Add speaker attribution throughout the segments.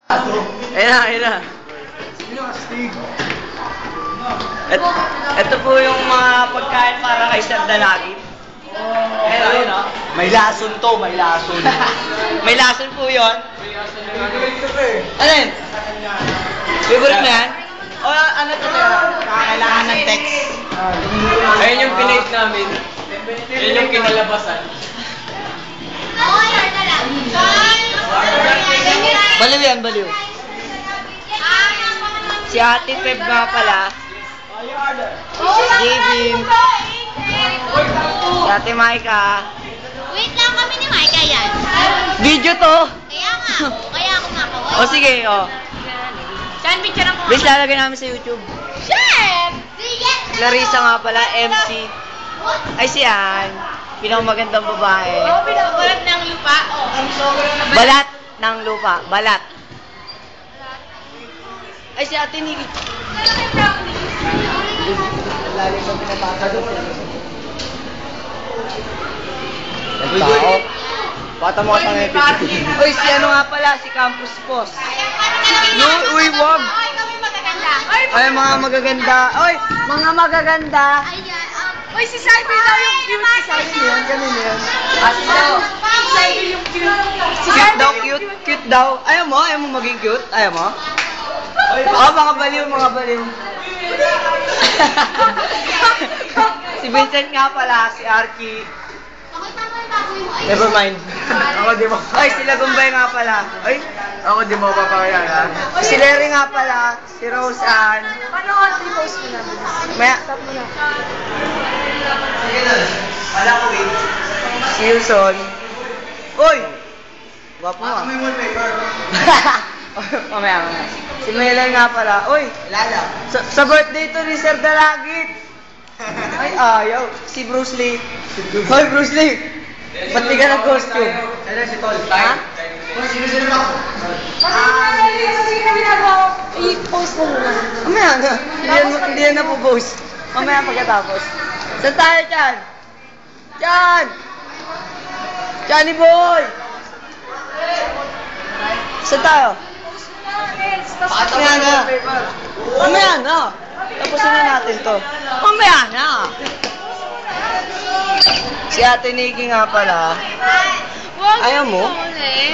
Speaker 1: Ayun na, ayun na. Ito po yung mga pagkain para kay Sir Dalagit. Ayun, ayun. May lason to, may lason. May lason po yun. Ano yun? Favorite mo yan? O ano to? Kailangan ng text.
Speaker 2: Ayun yung pinate namin. Ayun yung kinalabasan.
Speaker 1: Baliw yan, baliw. Si Ate Feb nga pala. Javin. Si Ate Maika.
Speaker 3: Wait lang, kami ni Micah yan.
Speaker 1: Video to.
Speaker 3: Kaya nga, kaya ako nakaway.
Speaker 1: O sige, o.
Speaker 3: Saan picture ako?
Speaker 1: Bis lalagay namin sa YouTube.
Speaker 3: Chef!
Speaker 1: Clarissa nga pala, MC. Ay si Ann. Pinakamagandang babae.
Speaker 3: Oo, pinakabalat ng lupa.
Speaker 1: Balat ng lupa. Balat. Ay si Ate Nikki. Tao. Bata mo kasang epic. Uy, si ano nga pala, si Campus Boss. Uy, wag.
Speaker 3: Ay, kami magaganda.
Speaker 1: Ay, mga magaganda. Uy, mga magaganda.
Speaker 3: Uy, si Cyber daw yung cute. Si
Speaker 1: Kasi yan, ganun yan. As daw.
Speaker 3: Cyber yung cute.
Speaker 1: Cute daw, cute. Cute daw. Ayaw mo maging cute? Ayaw mo? Oh, mga baliw, mga baliw. Si Vincent nga pala, si Archie. Never mind.
Speaker 2: Ako di mo.
Speaker 1: Ay, si Lagumbay nga pala. Ay,
Speaker 2: Ako di mo papakaya ha.
Speaker 1: si Larry nga pala, si Rose Ann.
Speaker 3: Paano ka i-post mo namin?
Speaker 1: Maya, si Yuson. Uy! Gwapo mo.
Speaker 2: May wallpaper.
Speaker 1: Mamaya. Si Melay nga pala. Uy!
Speaker 2: Lala.
Speaker 1: Sa birthday to ni Sir Dalagit. Ay, ayaw. Si Bruce Lee. Hoy, Bruce Lee! Ba't di ka nag-costume?
Speaker 2: Ano si Tol?
Speaker 1: Ha?
Speaker 2: Sino ako?
Speaker 3: I-post mo muna.
Speaker 1: Mamaya na. Hindi yan na po post. Mamaya pagkatapos. Saan tayo dyan? Dyan! Johnny boy! Saan tayo? Mamaya na. Mamaya na. Tapusin na natin to. Mamaya na. Si Ate Nikki nga pala. Ayaw mo?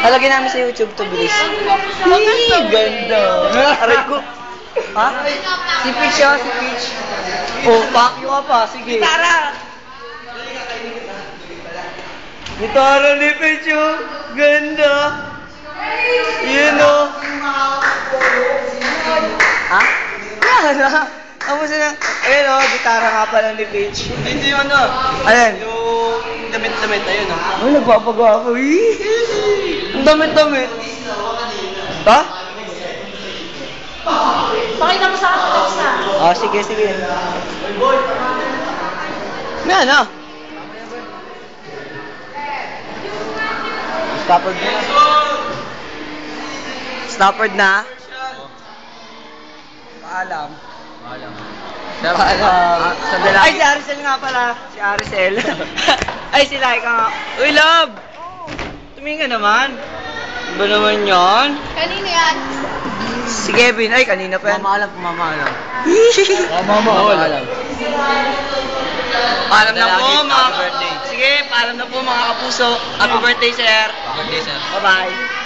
Speaker 1: Halagyan namin sa YouTube to, bilis. Ganda. Aray ko. Ha? Si Peach siya, si Peach. Oh, pakyo ka pa. Sige. Gitara. Gitara ni Peach, oh. Ganda. Yun, oh. Ha? Yan, ha? Tapos na. Ayun, oh. Gitara nga pala ni Peach.
Speaker 2: Hindi yung ano.
Speaker 1: Ayan.
Speaker 2: Yung damit-damit, ayun ha.
Speaker 1: Ay, nagpapagawa ko. Ang damit-damit. Ha?
Speaker 3: Pakita mo sa akin text na.
Speaker 1: Ah, sige, sige. May ano? Stoppered na. Stoppered na? Paalam. Paalam. Ay, si Aricel nga pala. Si Aricel. Ay, si Laika nga. Uy, love! Tumingin ka naman. Ba naman yan?
Speaker 3: Kanino yan?
Speaker 1: Si Kevin. Ay, kanina pa yan.
Speaker 2: Pumamaalam, pumamaalam.
Speaker 1: Pumamaalam. Paalam na po,
Speaker 2: Happy
Speaker 1: mga...
Speaker 2: birthday.
Speaker 1: Sige, paalam na po, mga kapuso. Happy birthday, sir.
Speaker 2: Birthday, sir.
Speaker 1: Bye-bye.